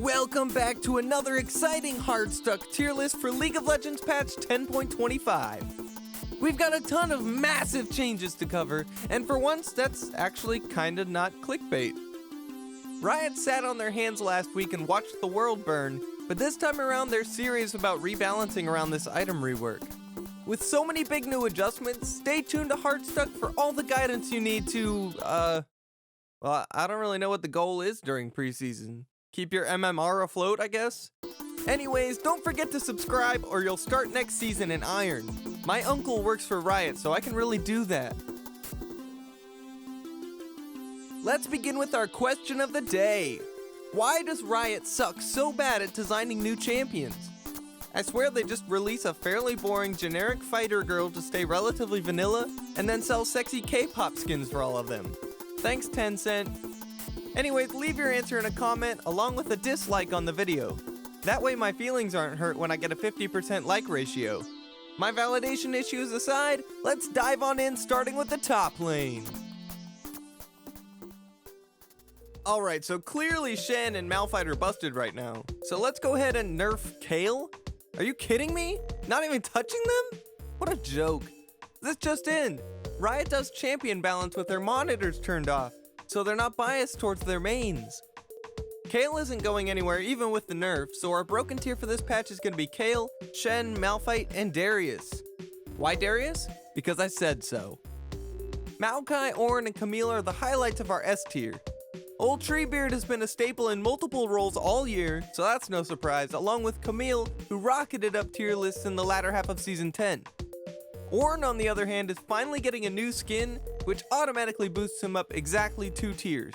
Welcome back to another exciting Hardstuck tier list for League of Legends patch 10.25. We've got a ton of massive changes to cover, and for once, that's actually kinda not clickbait. Riot sat on their hands last week and watched the world burn, but this time around they're serious about rebalancing around this item rework. With so many big new adjustments, stay tuned to Hardstuck for all the guidance you need to, well, I don't really know what the goal is during preseason. Keep your MMR afloat, I guess? Anyways, don't forget to subscribe or you'll start next season in Iron. My uncle works for Riot, so I can really do that. Let's begin with our question of the day. Why does Riot suck so bad at designing new champions? I swear they just release a fairly boring generic fighter girl to stay relatively vanilla, and then sell sexy K-pop skins for all of them. Thanks, Tencent. Anyways, leave your answer in a comment along with a dislike on the video. That way my feelings aren't hurt when I get a 50% like ratio. My validation issues aside, let's dive on in starting with the top lane. Alright, so clearly Shen and Malphite are busted right now. So let's go ahead and nerf Kale? Are you kidding me? Not even touching them? What a joke. This just in. Riot does champion balance with their monitors turned off, so they're not biased towards their mains. Kale isn't going anywhere even with the nerf, so our broken tier for this patch is going to be Kale, Shen, Malphite, and Darius. Why Darius? Because I said so. Maokai, Ornn, and Camille are the highlights of our S tier. Old Treebeard has been a staple in multiple roles all year, so that's no surprise, along with Camille, who rocketed up tier lists in the latter half of Season 10. Ornn, on the other hand, is finally getting a new skin, which automatically boosts him up exactly 2 tiers.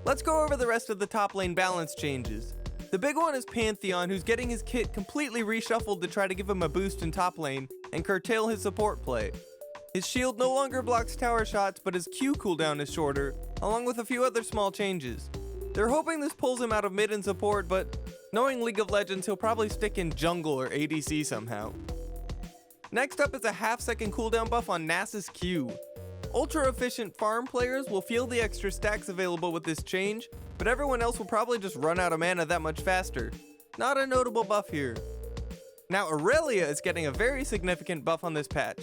Let's go over the rest of the top lane balance changes. The big one is Pantheon, who's getting his kit completely reshuffled to try to give him a boost in top lane and curtail his support play. His shield no longer blocks tower shots, but his Q cooldown is shorter, along with a few other small changes. They're hoping this pulls him out of mid and support, but knowing League of Legends, he'll probably stick in jungle or ADC somehow. Next up is a half-second cooldown buff on Nasus Q. Ultra-efficient farm players will feel the extra stacks available with this change, but everyone else will probably just run out of mana that much faster. Not a notable buff here. Now Aurelia is getting a very significant buff on this patch.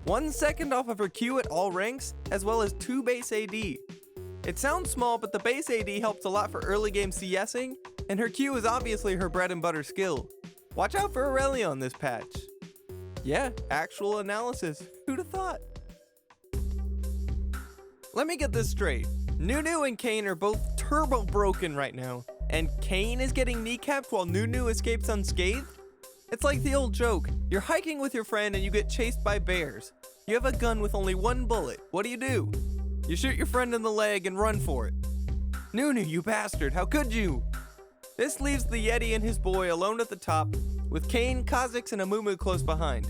1 second off of her Q at all ranks, as well as 2 base AD. It sounds small, but the base AD helps a lot for early game CSing, and her Q is obviously her bread and butter skill. Watch out for Aurelia on this patch. Yeah, actual analysis. Who'd have thought? Let me get this straight. Nunu and Kayn are both turbo broken right now, and Kayn is getting kneecapped while Nunu escapes unscathed? It's like the old joke. You're hiking with your friend and you get chased by bears. You have a gun with only 1 bullet. What do? You shoot your friend in the leg and run for it. Nunu, you bastard, how could you? This leaves the Yeti and his boy alone at the top, with Kayn, Kha'Zix, and Amumu close behind.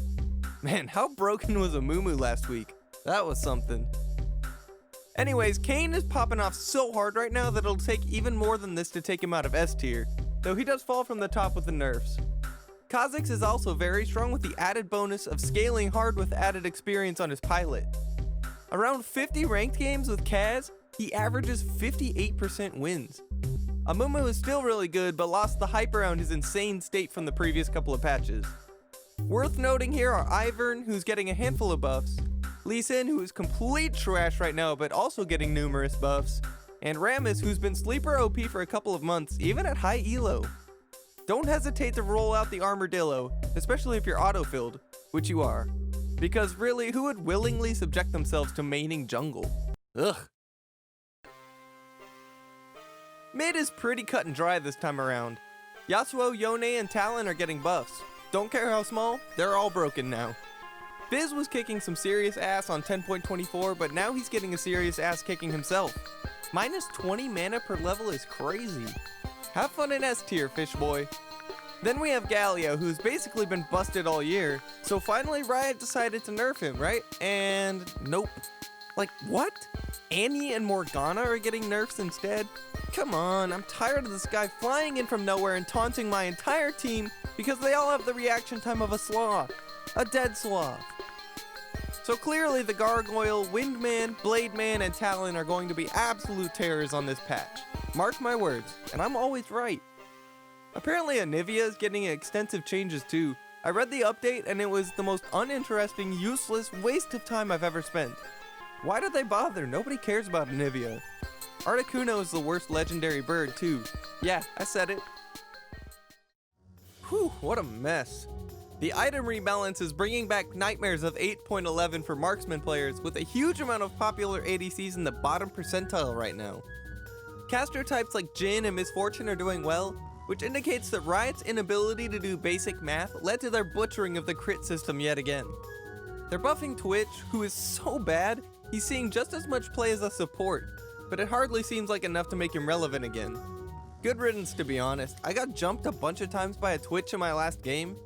Man, how broken was Amumu last week? That was something. Anyways, Kayn is popping off so hard right now that it'll take even more than this to take him out of S tier, though he does fall from the top with the nerfs. Kha'Zix is also very strong with the added bonus of scaling hard with added experience on his pilot. Around 50 ranked games with Kaz, he averages 58% wins. Amumu is still really good, but lost the hype around his insane state from the previous couple of patches. Worth noting here are Ivern, who's getting a handful of buffs, Lee Sin, who is complete trash right now but also getting numerous buffs, and Rammus, who's been sleeper OP for a couple of months, even at high elo. Don't hesitate to roll out the Armadillo, especially if you're auto-filled, which you are. Because really, who would willingly subject themselves to maining jungle? Ugh. Mid is pretty cut and dry this time around. Yasuo, Yone, and Talon are getting buffs. Don't care how small, they're all broken now. Fizz was kicking some serious ass on 10.24, but now he's getting a serious ass kicking himself. Minus 20 mana per level is crazy. Have fun in S tier, fish boy. Then we have Galio, who's basically been busted all year, so finally Riot decided to nerf him, right? And nope. Like, what? Annie and Morgana are getting nerfs instead? Come on, I'm tired of this guy flying in from nowhere and taunting my entire team because they all have the reaction time of a sloth. A dead sloth. So clearly the Gargoyle, Windman, Blademan, and Talon are going to be absolute terrors on this patch. Mark my words, and I'm always right. Apparently Anivia is getting extensive changes too. I read the update and it was the most uninteresting, useless waste of time I've ever spent. Why did they bother? Nobody cares about Anivia. Articuno is the worst legendary bird too. Yeah, I said it. Whew, what a mess. The item rebalance is bringing back nightmares of 8.11 for marksman players with a huge amount of popular ADCs in the bottom percentile right now. Caster types like Jhin and Misfortune are doing well, which indicates that Riot's inability to do basic math led to their butchering of the crit system yet again. They're buffing Twitch, who is so bad, he's seeing just as much play as a support, but it hardly seems like enough to make him relevant again. Good riddance, to be honest. I got jumped a bunch of times by a Twitch in my last game,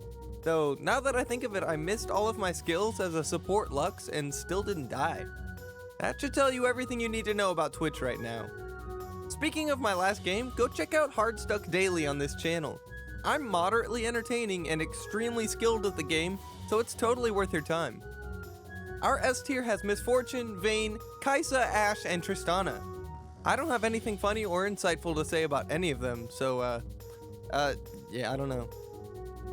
though now that I think of it, I missed all of my skills as a support Lux and still didn't die. That should tell you everything you need to know about Twitch right now. Speaking of my last game, go check out Hardstuck daily on this channel. I'm moderately entertaining and extremely skilled at the game, so it's totally worth your time. Our S tier has Misfortune, Vayne, Kaisa, Ashe, and Tristana. I don't have anything funny or insightful to say about any of them, so yeah, I don't know.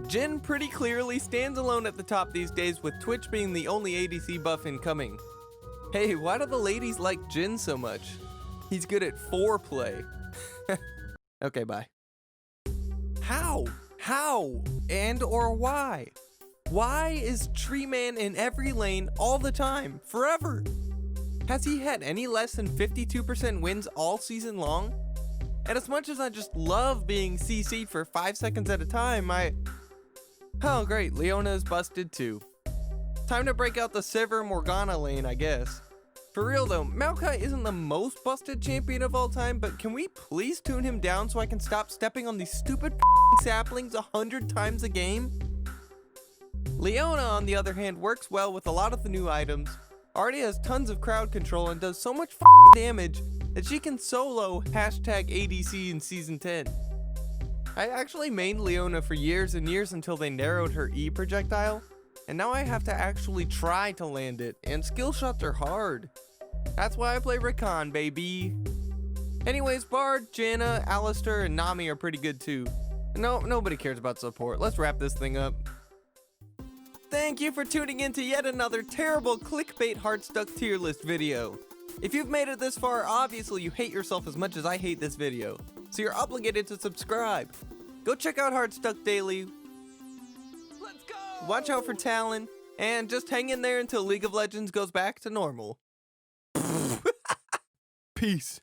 Jhin pretty clearly stands alone at the top these days, with Twitch being the only ADC buff incoming. Hey, why do the ladies like Jhin so much? He's good at foreplay. Okay, bye. How? And or why? Why is Tree Man in every lane all the time, forever? Has he had any less than 52% wins all season long? And as much as I just love being CC'd for 5 seconds at a time, oh great, Leona is busted too. Time to break out the Sivir Morgana lane, I guess. For real though, Maokai isn't the most busted champion of all time, but can we please tune him down so I can stop stepping on these stupid saplings 100 times a game? Leona, on the other hand, works well with a lot of the new items, already has tons of crowd control, and does so much damage that she can solo #ADC in Season 10. I actually mained Leona for years and years until they narrowed her E projectile, and now I have to actually try to land it, and skill shots are hard. That's why I play Rakan, baby. Anyways, Bard, Janna, Alistar, and Nami are pretty good too. No, nobody cares about support. Let's wrap this thing up. Thank you for tuning in to yet another terrible clickbait Hardstuck tier list video. If you've made it this far, obviously you hate yourself as much as I hate this video, so you're obligated to subscribe. Go check out Hardstuck daily. Let's go! Watch out for Talon, and just hang in there until League of Legends goes back to normal. Peace.